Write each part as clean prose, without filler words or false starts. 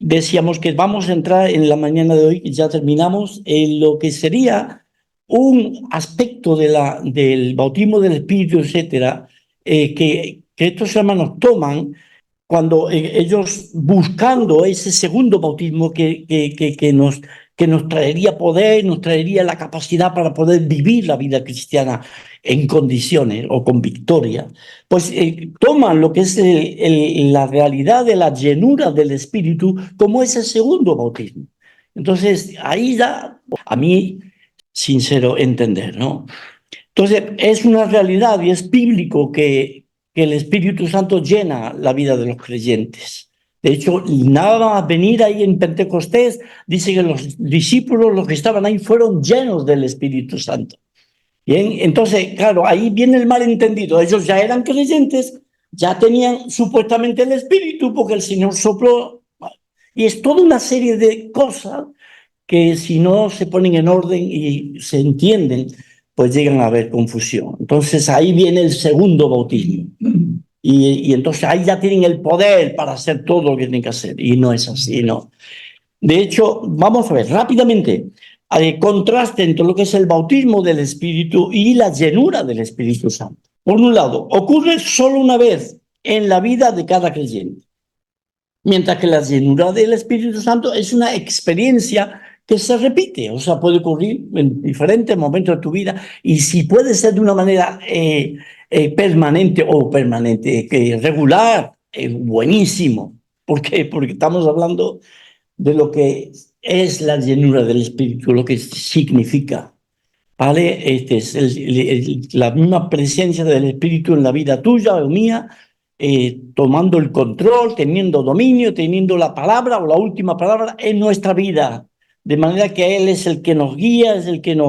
decíamos que vamos a entrar en la mañana de hoy, ya terminamos, en lo que sería un aspecto del bautismo del Espíritu, etcétera, que estos hermanos toman cuando ellos buscando ese segundo bautismo que nos traería poder, nos traería la capacidad para poder vivir la vida cristiana en condiciones o con victoria, pues toman lo que es la realidad de la llenura del Espíritu como ese segundo bautismo. Entonces, ahí da a mí sincero entender, ¿no? Entonces, es una realidad y es bíblico que el Espíritu Santo llena la vida de los creyentes. De hecho, nada más venir ahí en Pentecostés, dice que los discípulos, los que estaban ahí, fueron llenos del Espíritu Santo. Bien, entonces, claro, ahí viene el malentendido. Ellos ya eran creyentes, ya tenían supuestamente el Espíritu, porque el Señor sopló. Y es toda una serie de cosas que si no se ponen en orden y se entienden, pues llegan a haber confusión. Entonces ahí viene el segundo bautismo. Y entonces ahí ya tienen el poder para hacer todo lo que tienen que hacer. Y no es así, no. De hecho, vamos a ver rápidamente el contraste entre lo que es el bautismo del Espíritu y la llenura del Espíritu Santo. Por un lado, ocurre solo una vez en la vida de cada creyente, mientras que la llenura del Espíritu Santo es una experiencia que se repite, o sea, puede ocurrir en diferentes momentos de tu vida y si puede ser de una manera permanente o regular, buenísimo. ¿Por qué? Porque estamos hablando de lo que es la llenura del Espíritu, lo que significa, ¿vale? Este es la misma presencia del Espíritu en la vida tuya o mía, tomando el control, teniendo dominio, teniendo la palabra o la última palabra en nuestra vida. De manera que Él es el que nos guía, es el que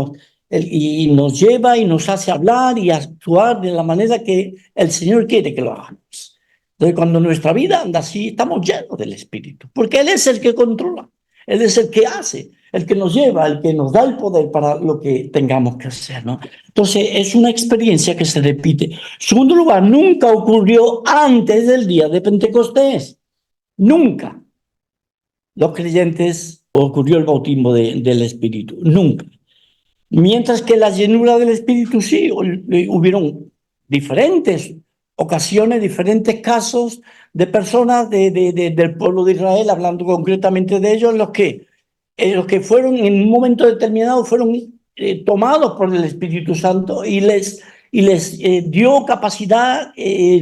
y nos lleva y nos hace hablar y actuar de la manera que el Señor quiere que lo hagamos. Entonces, cuando nuestra vida anda así, estamos llenos del Espíritu, porque Él es el que controla, Él es el que hace, el que nos lleva, el que nos da el poder para lo que tengamos que hacer, ¿no? Entonces, es una experiencia que se repite. En segundo lugar, nunca ocurrió antes del día de Pentecostés. Nunca. Los creyentes ocurrió el bautismo del Espíritu. Nunca. Mientras que la llenura del Espíritu sí, hubieron diferentes ocasiones, diferentes casos de personas del pueblo de Israel, hablando concretamente de ellos, los que fueron en un momento determinado fueron tomados por el Espíritu Santo y les dio capacidad,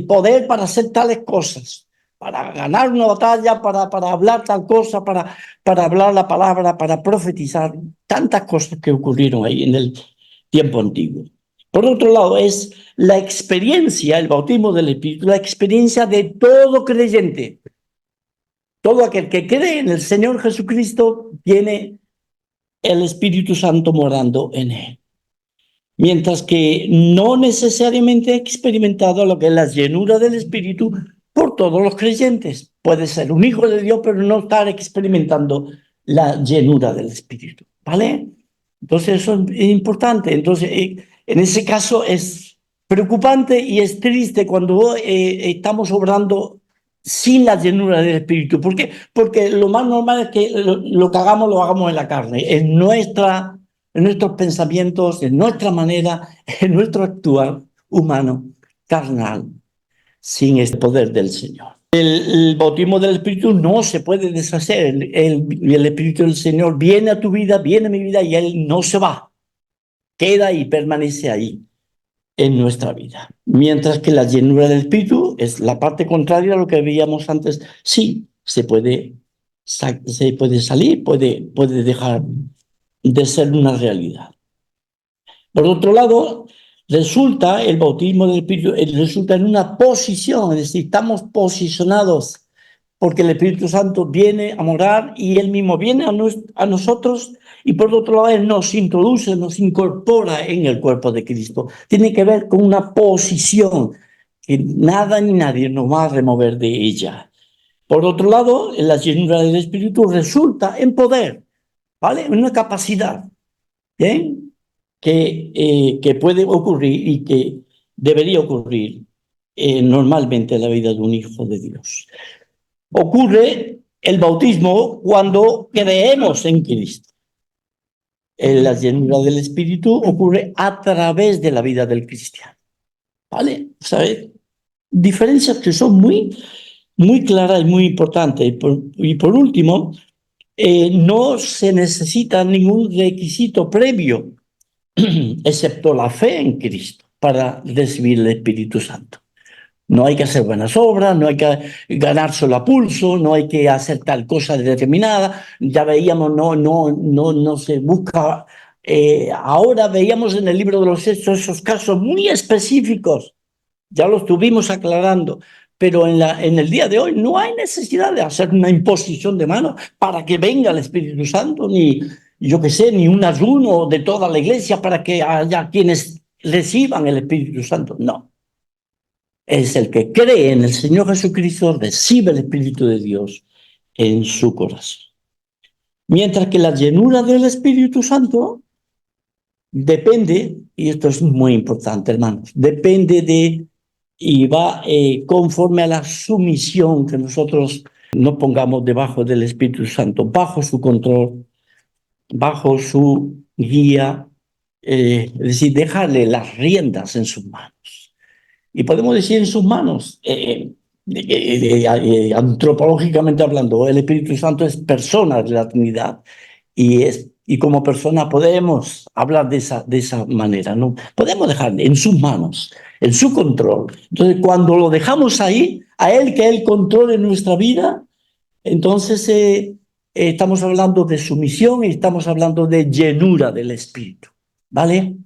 poder para hacer tales cosas, para ganar una batalla, para hablar tal cosa, para hablar la palabra, para profetizar, tantas cosas que ocurrieron ahí en el tiempo antiguo. Por otro lado, es la experiencia, el bautismo del Espíritu, la experiencia de todo creyente. Todo aquel que cree en el Señor Jesucristo tiene el Espíritu Santo morando en él. Mientras que no necesariamente he experimentado lo que es la llenura del Espíritu por todos los creyentes. Puede ser un hijo de Dios, pero no estar experimentando la llenura del Espíritu, ¿vale? Entonces eso es importante. Entonces, en ese caso es preocupante y es triste cuando estamos obrando sin la llenura del Espíritu. ¿Por qué? Porque lo más normal es que lo que hagamos lo hagamos en la carne, en nuestros pensamientos, en nuestra manera, en nuestro actuar humano, carnal, sin el poder del Señor. El bautismo del Espíritu no se puede deshacer. El Espíritu del Señor viene a tu vida, viene a mi vida y Él no se va. Queda y permanece ahí en nuestra vida. Mientras que la llenura del Espíritu es la parte contraria a lo que veíamos antes. Sí, se puede salir, puede dejar de ser una realidad. Por otro lado, resulta el bautismo del Espíritu, resulta en una posición, es decir, estamos posicionados porque el Espíritu Santo viene a morar y Él mismo viene a nosotros y por otro lado Él nos introduce, nos incorpora en el cuerpo de Cristo. Tiene que ver con una posición que nada ni nadie nos va a remover de ella. Por otro lado, la llenura del Espíritu resulta en poder, ¿vale? En una capacidad, ¿bien? Que puede ocurrir y que debería ocurrir normalmente en la vida de un hijo de Dios. Ocurre el bautismo cuando creemos en Cristo. La llenura del Espíritu ocurre a través de la vida del cristiano. ¿Vale? ¿Sabes? Diferencias que son muy claras y muy importantes. Y por último, no se necesita ningún requisito previo, excepto la fe en Cristo, para recibir el Espíritu Santo. No hay que hacer buenas obras, no hay que ganárselo a pulso, no hay que hacer tal cosa determinada. Ya veíamos, no se busca. Ahora veíamos en el libro de los Hechos esos casos muy específicos, ya lo estuvimos aclarando, pero en el día de hoy no hay necesidad de hacer una imposición de manos para que venga el Espíritu Santo, ni yo qué sé, ni un ayuno de toda la iglesia para que haya quienes reciban el Espíritu Santo. No. Es el que cree en el Señor Jesucristo, recibe el Espíritu de Dios en su corazón. Mientras que la llenura del Espíritu Santo depende, y esto es muy importante, hermanos, depende de y va conforme a la sumisión que nosotros nos pongamos debajo del Espíritu Santo, bajo su control, bajo su guía, es decir, dejarle las riendas en sus manos. Y podemos decir en sus manos, antropológicamente hablando, el Espíritu Santo es persona de la Trinidad y como persona podemos hablar de esa manera, ¿no? Podemos dejar en sus manos, en su control. Entonces, cuando lo dejamos ahí, a Él que Él controle nuestra vida, entonces estamos hablando de sumisión y estamos hablando de llenura del Espíritu, ¿vale?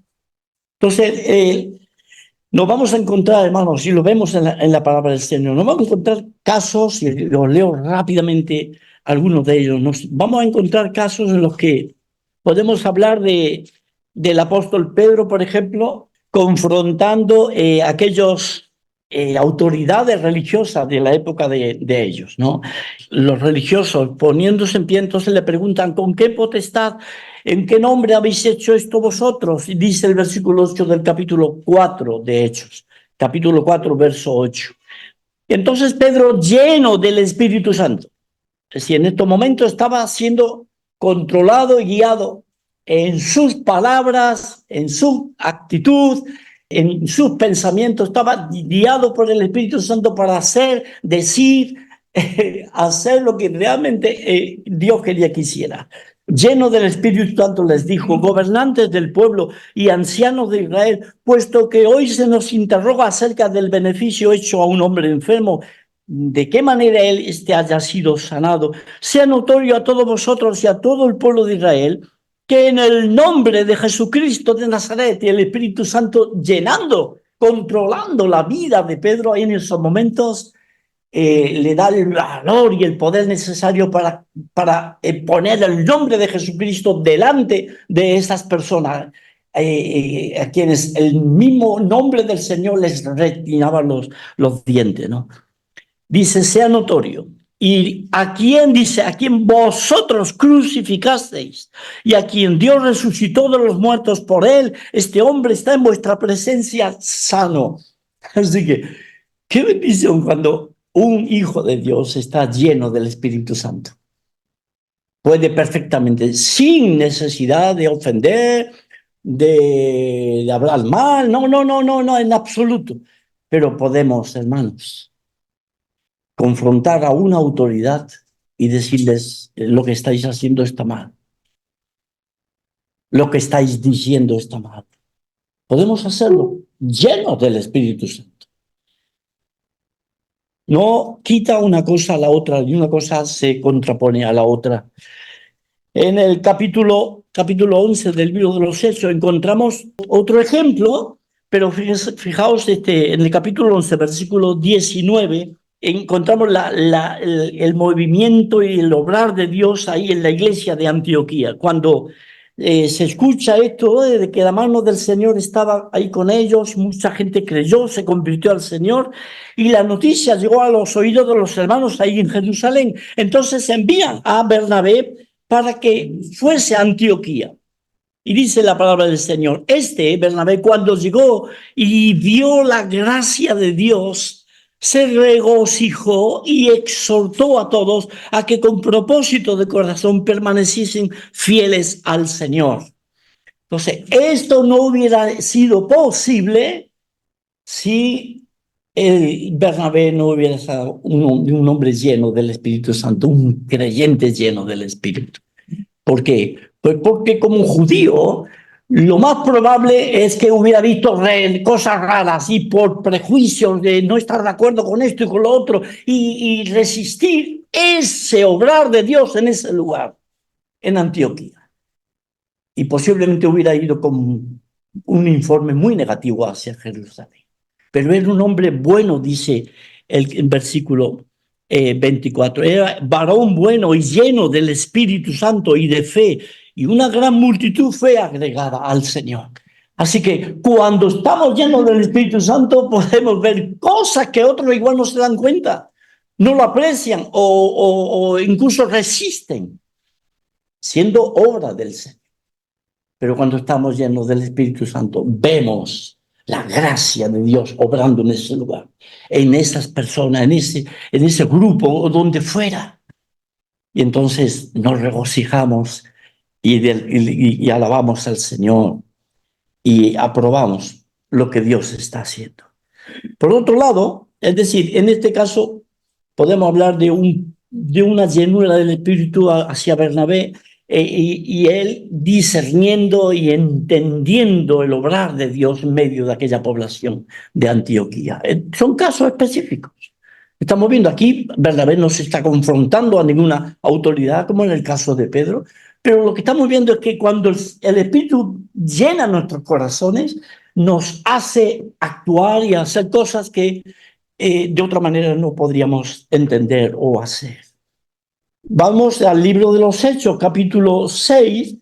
Entonces, nos vamos a encontrar, hermanos, si lo vemos en la palabra del Señor, nos vamos a encontrar casos, y los leo rápidamente algunos de ellos, nos vamos a encontrar casos en los que podemos hablar del apóstol Pedro, por ejemplo, confrontando aquellas autoridades religiosas de la época de ellos, ¿no? Los religiosos poniéndose en pie, entonces le preguntan, ¿con qué potestad, en qué nombre habéis hecho esto vosotros? Y dice el versículo 8 del capítulo 4 de Hechos, capítulo 4, verso 8. Entonces Pedro, lleno del Espíritu Santo, es decir, en estos momentos estaba siendo controlado y guiado en sus palabras, en su actitud, en sus pensamientos, estaba guiado por el Espíritu Santo para hacer, decir, hacer lo que realmente Dios quería que hiciera. Lleno del Espíritu Santo les dijo, gobernantes del pueblo y ancianos de Israel, puesto que hoy se nos interroga acerca del beneficio hecho a un hombre enfermo, de qué manera él haya sido sanado, sea notorio a todos vosotros y a todo el pueblo de Israel que en el nombre de Jesucristo de Nazaret y el Espíritu Santo llenando, controlando la vida de Pedro en esos momentos, le da el valor y el poder necesario para poner el nombre de Jesucristo delante de esas personas, a quienes el mismo nombre del Señor les retinaba los dientes, ¿no? Dice, sea notorio. Y a quien dice, a quien vosotros crucificasteis y a quien Dios resucitó de los muertos por él, este hombre está en vuestra presencia sano. Así que, qué bendición cuando un hijo de Dios está lleno del Espíritu Santo. Puede perfectamente, sin necesidad de ofender, de hablar mal, no, en absoluto. Pero podemos, hermanos, confrontar a una autoridad y decirles lo que estáis haciendo está mal. Lo que estáis diciendo está mal. Podemos hacerlo llenos del Espíritu Santo. No quita una cosa a la otra, ni una cosa se contrapone a la otra. En el capítulo 11 del libro de los Hechos encontramos otro ejemplo, pero fijaos, en el capítulo 11, versículo 19, encontramos el movimiento y el obrar de Dios ahí en la iglesia de Antioquía. Cuando se escucha esto de que la mano del Señor estaba ahí con ellos, mucha gente creyó, se convirtió al Señor y la noticia llegó a los oídos de los hermanos ahí en Jerusalén. Entonces envían a Bernabé para que fuese a Antioquía. Y dice la palabra del Señor, Bernabé, cuando llegó y vio la gracia de Dios, se regocijó y exhortó a todos a que con propósito de corazón permaneciesen fieles al Señor. Entonces, esto no hubiera sido posible si Bernabé no hubiera sido un hombre lleno del Espíritu Santo, un creyente lleno del Espíritu. ¿Por qué? Pues porque como judío, lo más probable es que hubiera visto cosas raras y por prejuicios de no estar de acuerdo con esto y con lo otro y resistir ese obrar de Dios en ese lugar, en Antioquía. Y posiblemente hubiera ido con un informe muy negativo hacia Jerusalén. Pero era un hombre bueno, dice el versículo 24. Era varón bueno y lleno del Espíritu Santo y de fe, y una gran multitud fue agregada al Señor. Así que cuando estamos llenos del Espíritu Santo podemos ver cosas que otros igual no se dan cuenta, no lo aprecian o incluso resisten, siendo obra del Señor. Pero cuando estamos llenos del Espíritu Santo, vemos la gracia de Dios obrando en ese lugar, en esas personas, en ese grupo o donde fuera. Y entonces nos regocijamos y alabamos al Señor y aprobamos lo que Dios está haciendo. Por otro lado, es decir, en este caso podemos hablar de una llenura del Espíritu hacia Bernabé, y él discerniendo y entendiendo el obrar de Dios en medio de aquella población de Antioquía. Son casos específicos. Estamos viendo aquí, Bernabé no se está confrontando a ninguna autoridad, como en el caso de Pedro, pero lo que estamos viendo es que cuando el Espíritu llena nuestros corazones, nos hace actuar y hacer cosas que de otra manera no podríamos entender o hacer. Vamos al libro de los Hechos, capítulo 6,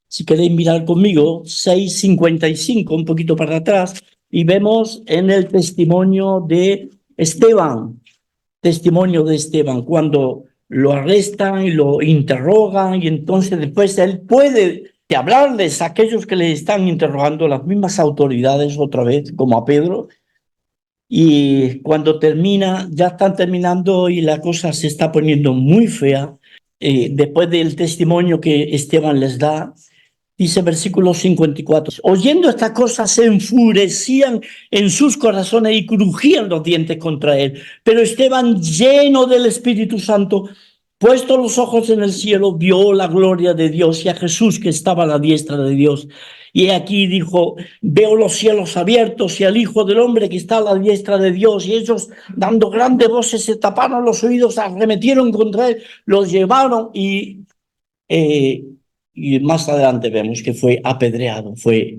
si queréis mirar conmigo, 6:55, un poquito para atrás, y vemos en el testimonio de Esteban, cuando lo arrestan y lo interrogan, y entonces después él puede hablarles a aquellos que le están interrogando, las mismas autoridades otra vez, como a Pedro. Y cuando termina, ya están terminando y la cosa se está poniendo muy fea. Después del testimonio que Esteban les da, dice versículo 54, oyendo estas cosas se enfurecían en sus corazones y crujían los dientes contra él. Pero Esteban, lleno del Espíritu Santo, puesto los ojos en el cielo, vio la gloria de Dios y a Jesús que estaba a la diestra de Dios. Y aquí dijo, veo los cielos abiertos y al Hijo del Hombre que está a la diestra de Dios. Y ellos, dando grandes voces, se taparon los oídos, arremetieron contra él, los llevaron y más adelante vemos que fue apedreado. Fue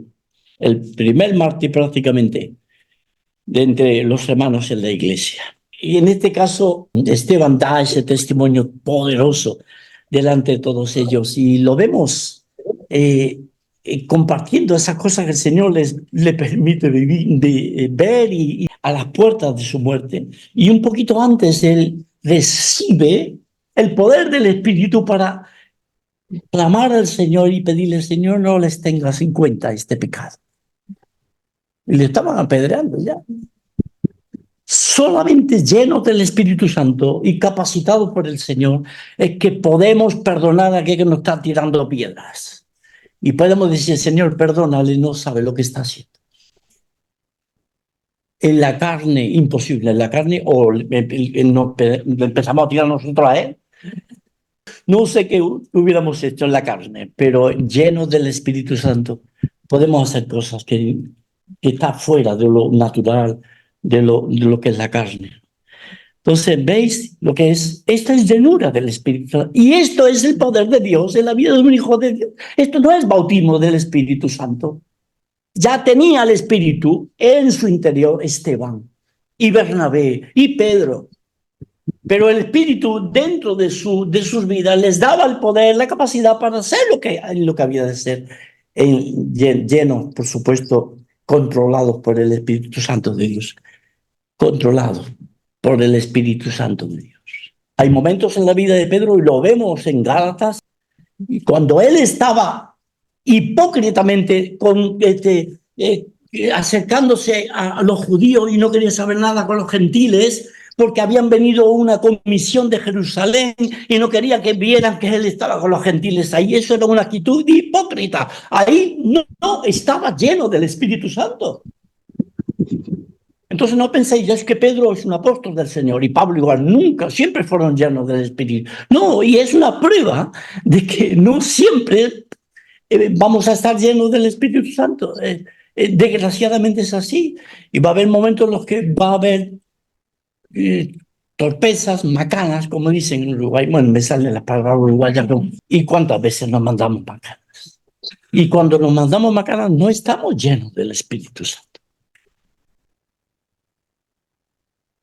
el primer mártir prácticamente de entre los hermanos en la iglesia. Y en este caso, Esteban da ese testimonio poderoso delante de todos ellos y lo vemos compartiendo esas cosas que el Señor le permite ver y a las puertas de su muerte. Y un poquito antes él recibe el poder del Espíritu para clamar al Señor y pedirle, Señor, no les tengas en cuenta este pecado. Y le estaban apedreando ya. Solamente llenos del Espíritu Santo y capacitados por el Señor es que podemos perdonar a aquel que nos está tirando piedras. Y podemos decir, Señor, perdónale, no sabe lo que está haciendo. En la carne, imposible. En la carne, o empezamos a tirar nosotros a él. No sé qué hubiéramos hecho en la carne, pero llenos del Espíritu Santo podemos hacer cosas que están fuera de lo natural, de lo que es la carne. Entonces, ¿veis lo que es? Esta es llenura del Espíritu Santo. Y esto es el poder de Dios en la vida de un hijo de Dios. Esto no es bautismo del Espíritu Santo. Ya tenía el Espíritu en su interior Esteban y Bernabé y Pedro. Pero el Espíritu dentro de sus vidas les daba el poder, la capacidad para hacer lo que había de ser, llenos, por supuesto, controlados por el Espíritu Santo de Dios. Controlados por el Espíritu Santo de Dios. Hay momentos en la vida de Pedro, y lo vemos en Gálatas, y cuando él estaba hipócritamente acercándose a los judíos y no quería saber nada con los gentiles, porque habían venido una comisión de Jerusalén y no quería que vieran que él estaba con los gentiles ahí. Eso era una actitud hipócrita. Ahí no estaba lleno del Espíritu Santo. Entonces no penséis, ya es que Pedro es un apóstol del Señor y Pablo igual, nunca, siempre fueron llenos del Espíritu. No, y es una prueba de que no siempre vamos a estar llenos del Espíritu Santo. Desgraciadamente es así. Y va a haber momentos en los que va a haber torpezas, macanas, como dicen en Uruguay. Bueno, me sale la palabra uruguaya, pero ¿y cuántas veces nos mandamos macanas? Y cuando nos mandamos macanas no estamos llenos del Espíritu Santo.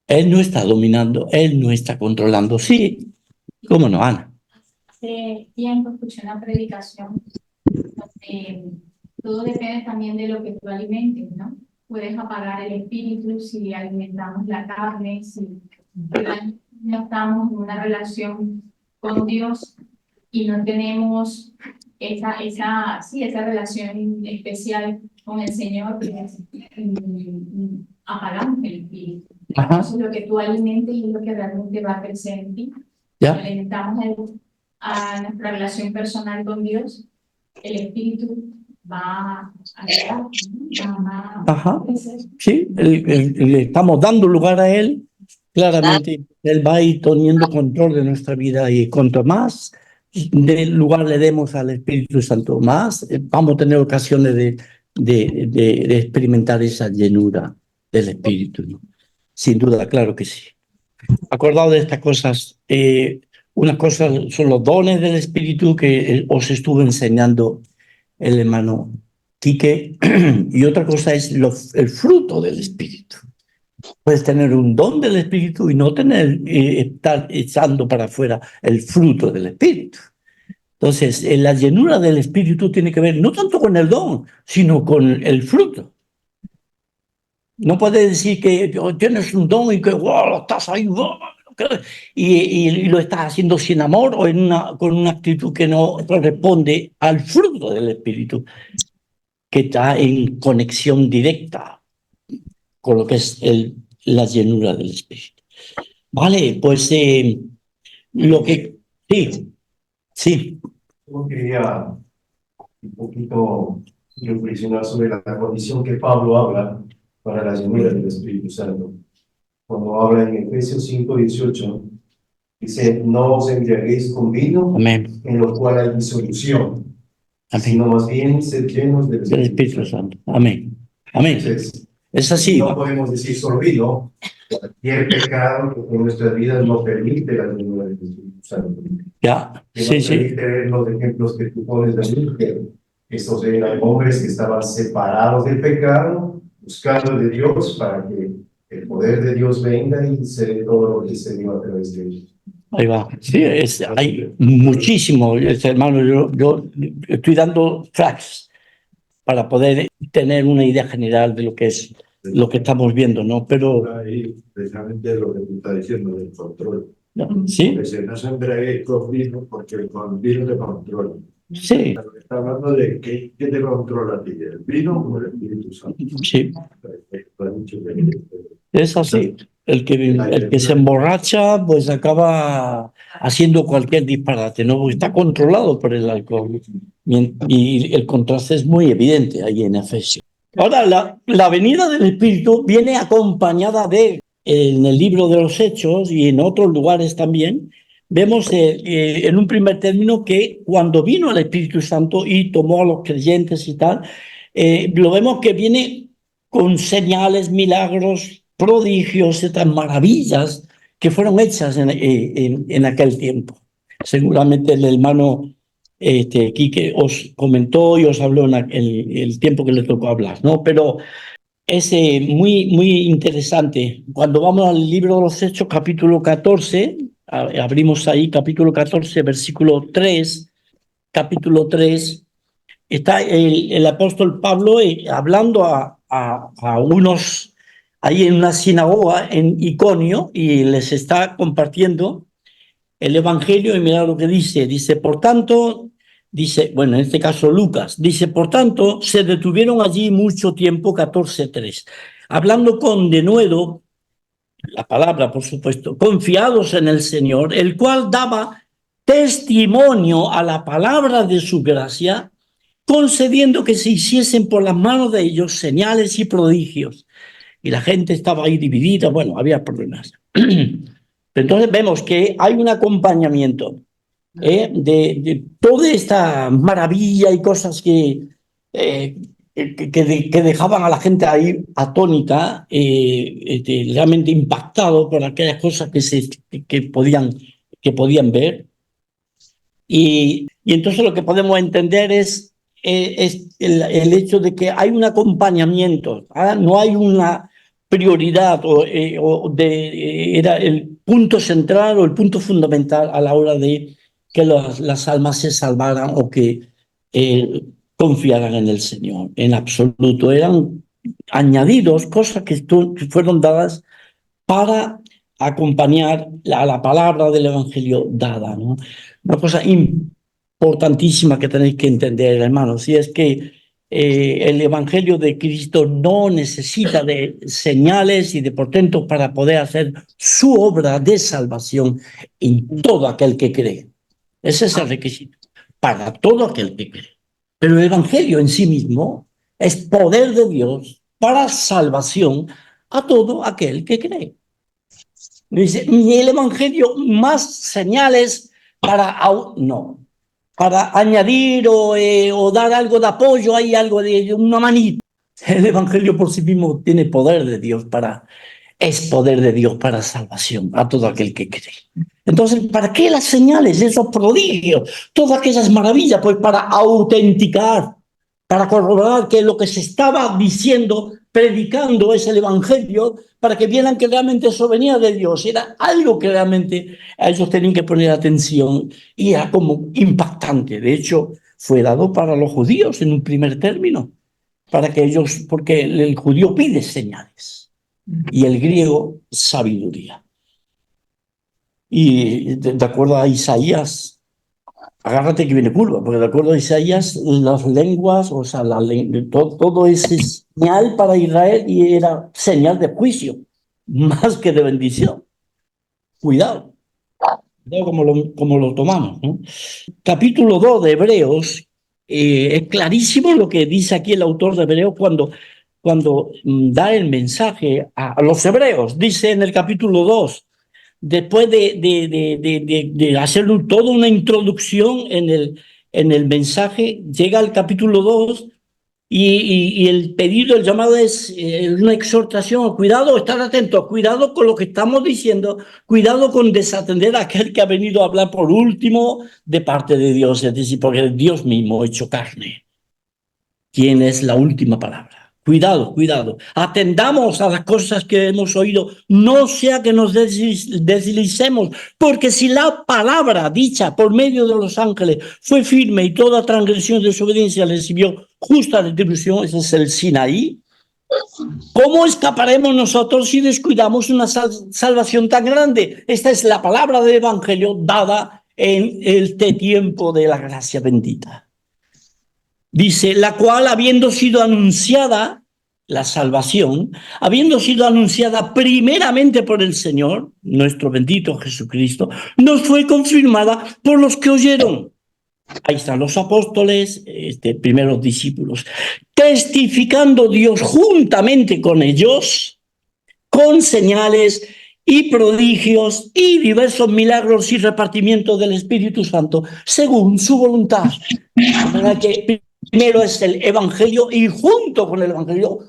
Él no está dominando, él no está controlando. Sí, ¿cómo no, Ana? Hace tiempo escuché una predicación donde todo depende también de lo que tú alimentes, ¿no? Puedes apagar el espíritu si alimentamos la carne, si no estamos en una relación con Dios y no tenemos esa relación especial con el Señor, pues, apagamos el espíritu. Ajá. Entonces lo que tú alimentes es lo que realmente va a crecer en ti. ¿Ya? Alimentamos a nuestra relación personal con Dios, el espíritu va a llegar, Ajá. Sí, le estamos dando lugar a él. Claramente, él va a ir teniendo control de nuestra vida y cuanto más lugar le demos al Espíritu Santo, más vamos a tener ocasiones de experimentar esa llenura del Espíritu, ¿no? Sin duda, claro que sí. Acordado de estas cosas, unas cosas son los dones del Espíritu que os estuve enseñando el hermano Quique, y otra cosa es el fruto del Espíritu. Puedes tener un don del Espíritu y no estar echando para afuera el fruto del Espíritu. Entonces, la llenura del Espíritu tiene que ver no tanto con el don, sino con el fruto. No puedes decir que tienes un don y que wow, estás ahí y lo estás haciendo sin amor o con una actitud que no responde al fruto del Espíritu, que está en conexión directa con lo que es la llenura del Espíritu. Vale, pues lo que... Sí, sí. Yo quería un poquito reflexionar sobre la condición que Pablo habla para la llenura del Espíritu Santo. Cuando habla en Efesios 5:18, dice, no os embriaguéis con vino, Amén. en lo cual hay disolución, Amén. sino más bien sed llenos del Espíritu Santo. Amén. Amén. Entonces, es así. no podemos decir solo vino. Cualquier pecado que en nuestras vidas no permite la llenura del Espíritu Santo. Ya, Que sí, nos sí. permite ver los ejemplos que tú pones de mí, que estos eran hombres que estaban separados del pecado, buscando de Dios para que el poder de Dios venga y se dé todo lo que se dio a través de ellos. Ahí va. Sí, hay muchísimo, hermano. Yo estoy dando tracks para poder tener una idea general de lo que es lo que estamos viendo, ¿no? Pero... Ahí, precisamente lo que tú estás diciendo del control. ¿Sí? Que se no se embriaguéis con vino porque con vino te controla. Sí. Está hablando de qué te controla a ti, el vino o el Espíritu Santo. Sí. Es así. El que se emborracha, pues acaba haciendo cualquier disparate, ¿no? Porque está controlado por el alcohol. Y el contraste es muy evidente ahí en Efesios. Ahora, la venida del Espíritu viene acompañada en el libro de los Hechos y en otros lugares también. Vemos en un primer término que cuando vino el Espíritu Santo y tomó a los creyentes y tal, lo vemos que viene con señales, milagros, prodigios, estas maravillas que fueron hechas en aquel tiempo. Seguramente el hermano Quique os comentó y os habló en el tiempo que le tocó hablar, ¿no? Pero es muy interesante. Cuando vamos al libro de los Hechos, capítulo 14, abrimos ahí, capítulo 14, versículo 3, capítulo 3, está el apóstol Pablo hablando a unos ahí en una sinagoga en Iconio y les está compartiendo el evangelio y mira lo que dice. Dice, por tanto, Dice, bueno, en este caso Lucas, dice, por tanto, se detuvieron allí mucho tiempo, 14:3, hablando con denuedo, la palabra, por supuesto, confiados en el Señor, el cual daba testimonio a la palabra de su gracia, concediendo que se hiciesen por las manos de ellos señales y prodigios. Y la gente estaba ahí dividida, bueno, había problemas. Entonces vemos que hay un acompañamiento de toda esta maravilla y cosas que dejaban a la gente ahí atónita, realmente impactado por aquellas cosas que podían ver. Y entonces lo que podemos entender es el hecho de que hay un acompañamiento, no hay una prioridad era el punto central o el punto fundamental a la hora de que las almas se salvaran o que confiaran en el Señor. En absoluto, eran añadidos, cosas que fueron dadas para acompañar a la palabra del Evangelio dada, ¿no? Una cosa importantísima que tenéis que entender, hermanos, y es que el Evangelio de Cristo no necesita de señales y de portentos para poder hacer su obra de salvación en todo aquel que cree. Ese es el requisito, para todo aquel que cree. Pero el Evangelio en sí mismo es poder de Dios para salvación a todo aquel que cree. Dice, ni el Evangelio más señales para añadir o dar algo de apoyo, hay algo de una manita. El Evangelio por sí mismo tiene poder de Dios es poder de Dios para salvación a todo aquel que cree. Entonces, ¿para qué las señales, esos prodigios, todas aquellas maravillas? Pues para autenticar, para corroborar que lo que se estaba diciendo, predicando, es el Evangelio, para que vieran que realmente eso venía de Dios. Era algo que realmente a ellos tenían que poner atención y era como impactante. De hecho, fue dado para los judíos en un primer término, para que ellos, porque el judío pide señales y el griego sabiduría. Y de acuerdo a Isaías, agárrate que viene curva, porque de acuerdo a Isaías, las lenguas, o sea, todo es señal para Israel y era señal de juicio, más que de bendición. Cuidado, cuidado como lo tomamos, ¿no? Capítulo 2 de Hebreos, es clarísimo lo que dice aquí el autor de Hebreos cuando da el mensaje a los hebreos. Dice en el capítulo 2, después de hacer toda una introducción en el mensaje, llega al capítulo 2 y el pedido, el llamado es una exhortación. Cuidado, estar atentos, cuidado con lo que estamos diciendo, cuidado con desatender a aquel que ha venido a hablar por último de parte de Dios, es decir, porque Dios mismo hecho carne. ¿Quién es la última palabra? Cuidado, cuidado. Atendamos a las cosas que hemos oído, no sea que nos deslicemos, porque si la palabra dicha por medio de los ángeles fue firme y toda transgresión de desobediencia recibió justa retribución, ese es el Sinaí, ¿cómo escaparemos nosotros si descuidamos una salvación tan grande? Esta es la palabra del Evangelio dada en este tiempo de la gracia bendita. Dice, la cual habiendo sido anunciada, la salvación, habiendo sido anunciada primeramente por el Señor, nuestro bendito Jesucristo, nos fue confirmada por los que oyeron. Ahí están los apóstoles, primeros discípulos, testificando Dios juntamente con ellos, con señales y prodigios y diversos milagros y repartimiento del Espíritu Santo, según su voluntad. De manera que primero es el Evangelio y junto con el Evangelio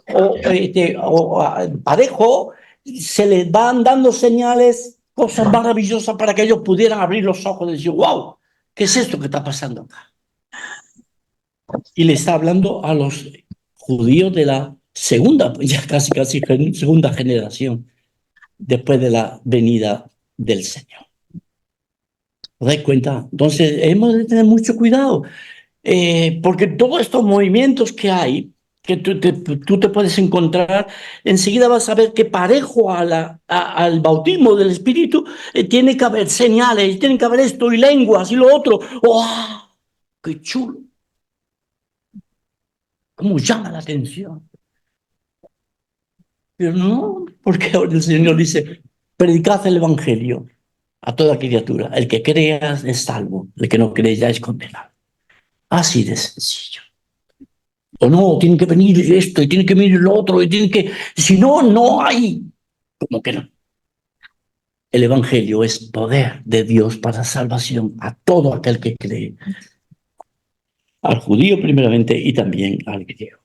parejo se les van dando señales, cosas maravillosas para que ellos pudieran abrir los ojos y decir, wow, ¿qué es esto que está pasando acá? Y le está hablando a los judíos de la segunda, ya casi segunda generación después de la venida del Señor. ¿Os dais cuenta? Entonces hemos de tener mucho cuidado. Porque todos estos movimientos que hay, que tú te puedes encontrar, enseguida vas a ver que parejo al bautismo del Espíritu tiene que haber señales, tiene que haber esto y lenguas y lo otro. ¡Oh! qué chulo. ¿Cómo llama la atención? Pero no, porque ahora el Señor dice, predicad el Evangelio a toda criatura. El que crea es salvo, el que no cree ya es condenado. Así de sencillo. O no, tiene que venir esto y tiene que venir lo otro y tiene que... Si no, no hay. ¿Cómo que no? El Evangelio es poder de Dios para salvación a todo aquel que cree. Al judío primeramente y también al griego.